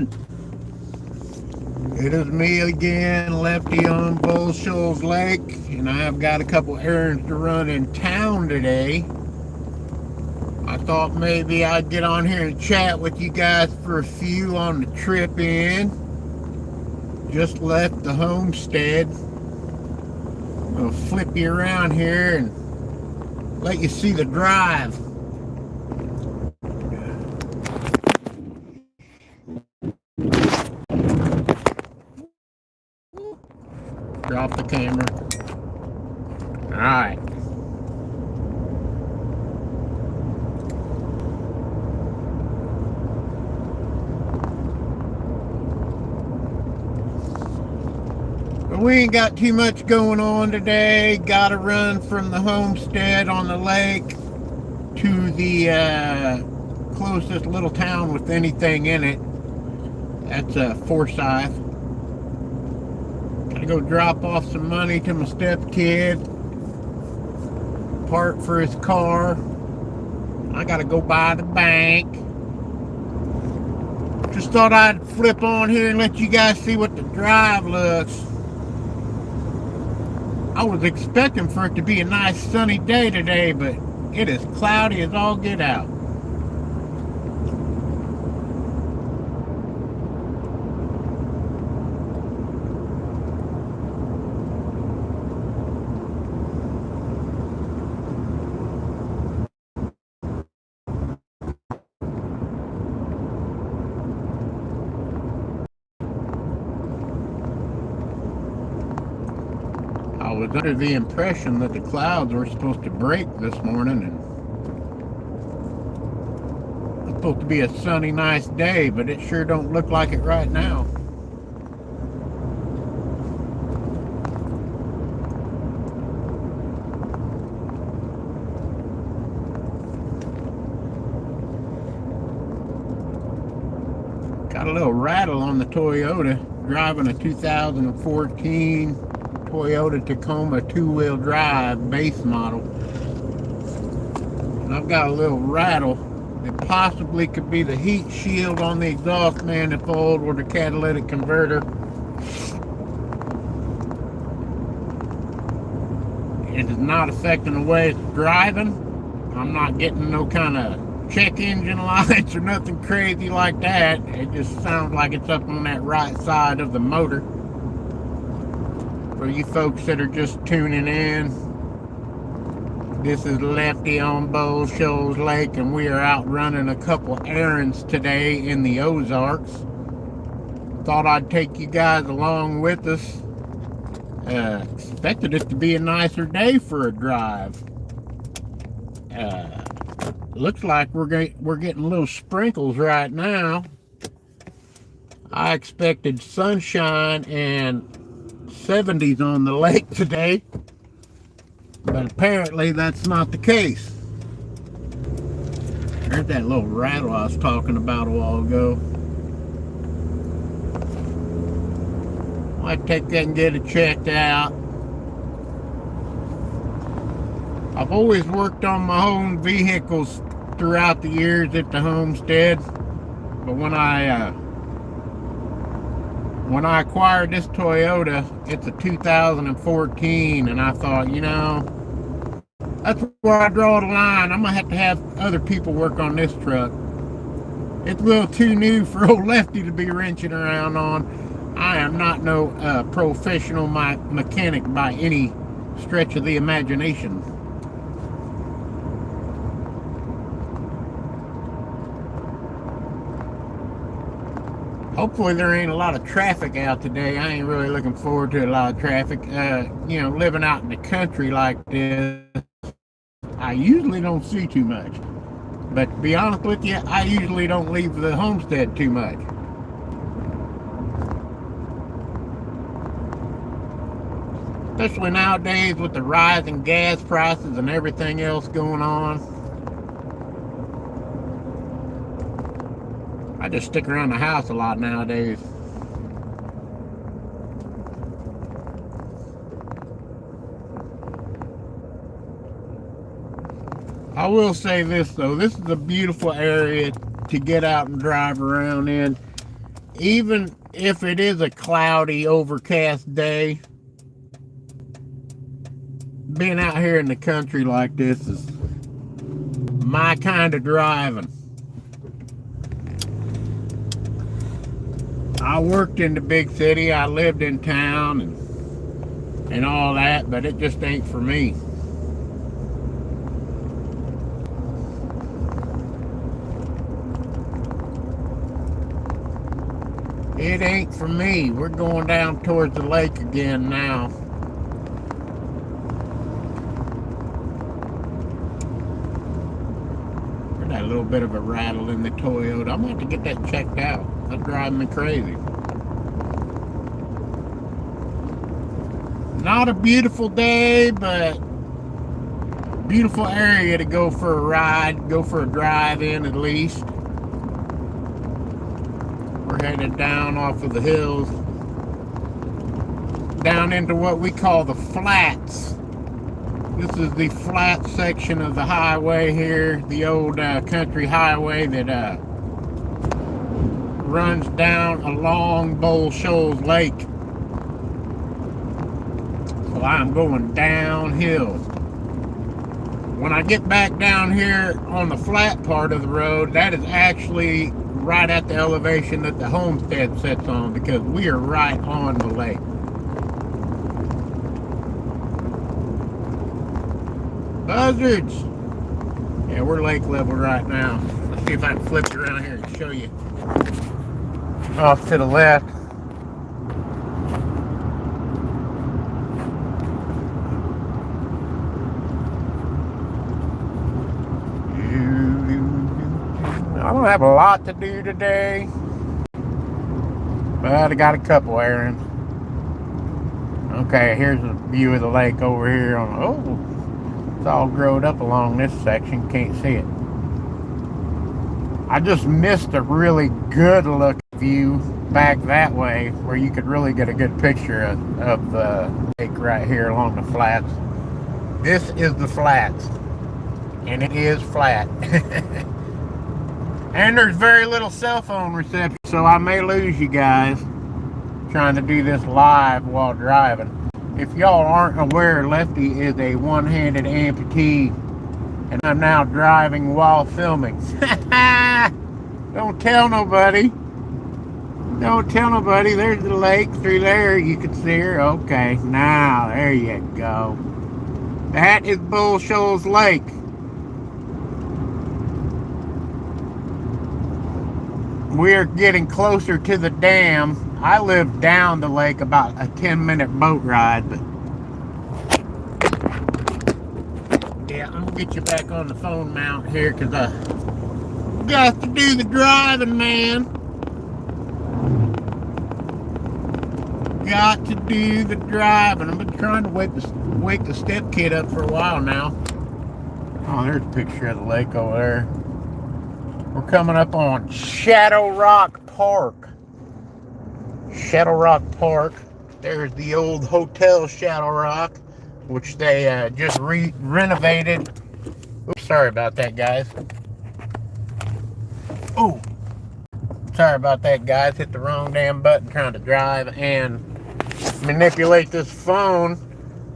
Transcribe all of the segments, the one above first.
everyone. It is me again, Lefty on BullShoals Lake, and I've got a couple errands to run in town today. I thought maybe I'd get on here and chat with you guys for a few on the trip in. Just left the homestead. I'm going to flip you around here and let you see the drive. Drop the camera. Alright. We ain't got too much going on today. Gotta run from the homestead on the lake to the closest little town with anything in it. That's Forsyth. Gotta go drop off some money to my stepkid. Part for his car. I gotta go by the bank. Just thought I'd flip on here and let you guys see what the drive looks. I was expecting for it to be a nice sunny day today, but it is cloudy as all get out. I was under the impression that the clouds were supposed to break this morning and it's supposed to be a sunny, nice day, but it sure don't look like it right now. Got a little rattle on the Toyota, driving a 2014 Toyota Tacoma two-wheel drive base model. And I've got a little rattle. It possibly could be the heat shield on the exhaust manifold or the catalytic converter. It is not affecting the way it's driving. I'm not getting no kind of check engine lights or nothing crazy like that. It just sounds like it's up on that right side of the motor. For you folks that are just tuning in, this is Lefty on BullShoals Lake, and we are out running a couple errands today in the Ozarks. Thought I'd take you guys along with us. Expected it to be a nicer day for a drive. Looks like we're getting little sprinkles right now. I expected sunshine and 70s on the lake today, but apparently that's not the case. There's that little rattle I was talking about a while ago. I'll take that and get it checked out. I've always worked on my own vehicles throughout the years at the homestead, but when I acquired this Toyota, it's a 2014, and I thought, you know, that's where I draw the line. I'm going to have other people work on this truck. It's a little too new for old Lefty to be wrenching around on. I am not no professional mechanic by any stretch of the imagination. Hopefully there ain't a lot of traffic out today. I ain't really looking forward to a lot of traffic. You know, living out in the country like this, I usually don't see too much. But to be honest with you, I usually don't leave the homestead too much. Especially nowadays with the rise in gas prices and everything else going on. I just stick around the house a lot nowadays. I will say this though, this is a beautiful area to get out and drive around in. even if it is a cloudy, overcast day, being out here in the country like this is my kind of driving. I worked in the big city, I lived in town and all that, but it just ain't for me. It ain't for me. We're going down towards the lake again now. Heard that little bit of a rattle in the Toyota. I'm going to have to get that checked out. That's driving me crazy. Not a beautiful day, but beautiful area to go for a ride, go for a drive in at least. We're headed down off of the hills, down into what we call the flats. This is the flat section of the highway here, the old country highway that runs down along BullShoals Lake. So I'm going downhill. When I get back down here on the flat part of the road, that is actually right at the elevation that the homestead sits on, because we are right on the lake. Buzzards! Yeah, we're lake level right now. Let's see if I can flip it around here and show you. Off to the left. I don't have a lot to do today, but I got a couple errands. Okay, here's a view of the lake over here. It's all growed up along this section. Can't see it. I just missed a really good look view back that way where you could really get a good picture of the lake right here along the flats. This is the flats, and it is flat. And there's very little cell phone reception, so I may lose you guys trying to do this live while driving. If y'all aren't aware, Lefty is a one-handed amputee, and I'm now driving while filming. Don't tell nobody. Don't tell nobody. There's the lake through there. You can see her. Okay, now there you go. That is BullShoals Lake. We are getting closer to the dam. I live down the lake, about a 10-minute boat ride, but yeah, I'm gonna get you back on the phone mount here because I got to do the driving, man. Got to do the driving. I've been trying to wake the step kid up for a while now. Oh, there's a picture of the lake over there. We're coming up on Shadow Rock Park. Shadow Rock Park. There's the old Hotel Shadow Rock, which they just renovated. Oops, sorry about that, guys. Oh, sorry about that, guys. Hit the wrong damn button trying to drive and manipulate this phone.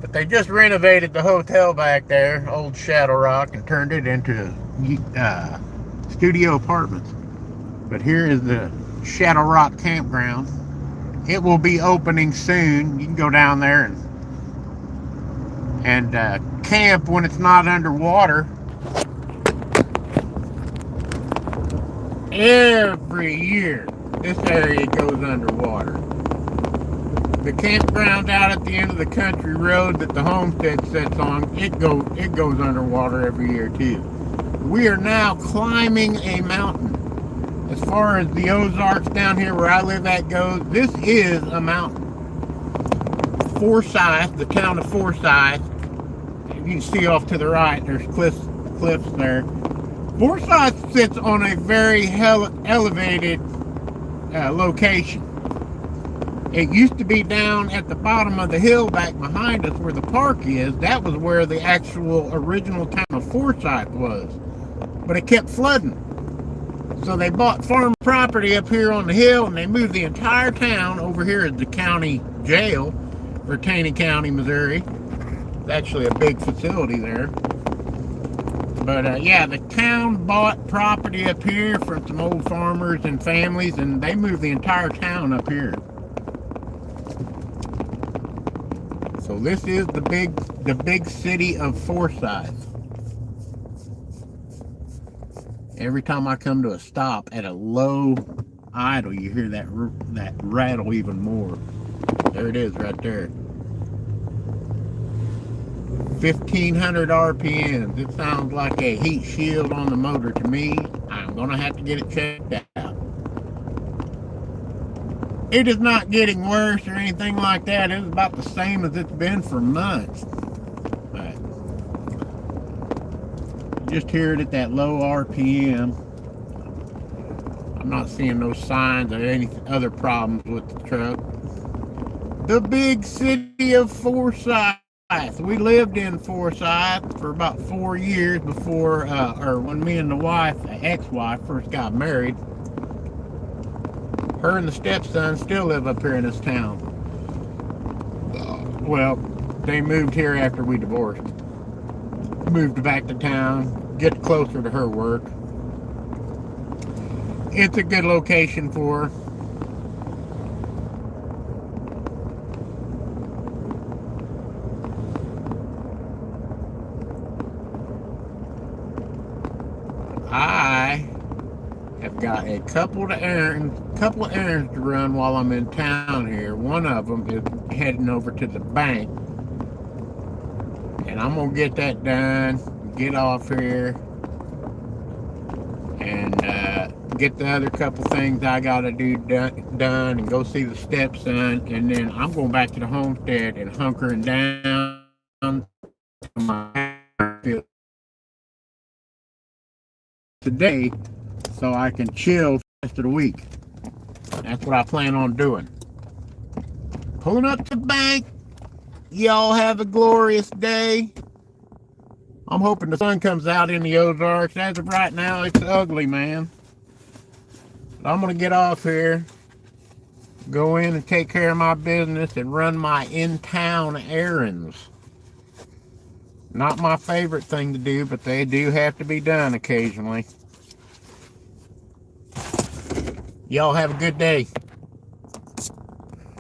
But they just renovated the hotel back there, old Shadow Rock, and turned it into studio apartments. But here is the Shadow Rock campground. It will be opening soon. You can go down there and camp when it's not underwater. Every year this area goes underwater. The campground out at the end of the country road that the homestead sits on, it goes underwater every year too. We are now climbing a mountain. As far as the Ozarks down here where I live at goes, this is a mountain. Forsyth, the town of Forsyth, you can see off to the right, there's cliffs there. Forsyth sits on a very elevated location. It used to be down at the bottom of the hill back behind us where the park is. That was where the actual original town of Forsyth was. But it kept flooding. So they bought farm property up here on the hill, and they moved the entire town over here at the county jail for Taney County, Missouri. It's actually a big facility there. But yeah, the town bought property up here from some old farmers and families, and they moved the entire town up here. So this is the big city of Forsyth. Every time I come to a stop at a low idle, you hear that rattle even more. There it is right there. 1,500 RPMs. It sounds like a heat shield on the motor to me. I'm gonna have to get it checked out. It is not getting worse or anything like that. It's about the same as it's been for months. But just hear it at that low RPM. I'm not seeing no signs of any other problems with the truck. The big city of Forsyth. We lived in Forsyth for about 4 years before, or when me and the wife, the ex-wife, first got married. Her and the stepson still live up here in this town. Well, they moved here after we divorced. Moved back to town, get closer to her work. It's a good location for her. I have got a couple of errands to run while I'm in town here. One of them is heading over to the bank, and I'm gonna get that done, get off here, and get the other couple things I gotta do done, and go see the stepson, and then I'm going back to the homestead and hunkering down to my field today so I can chill the rest of the week. That's what I plan on doing. Pulling up to the bank. Y'all have a glorious day. I'm hoping the sun comes out in the Ozarks. As of right now, it's ugly, man. But I'm going to get off here, go in and take care of my business and run my in-town errands. Not my favorite thing to do, but they do have to be done occasionally. Y'all have a good day.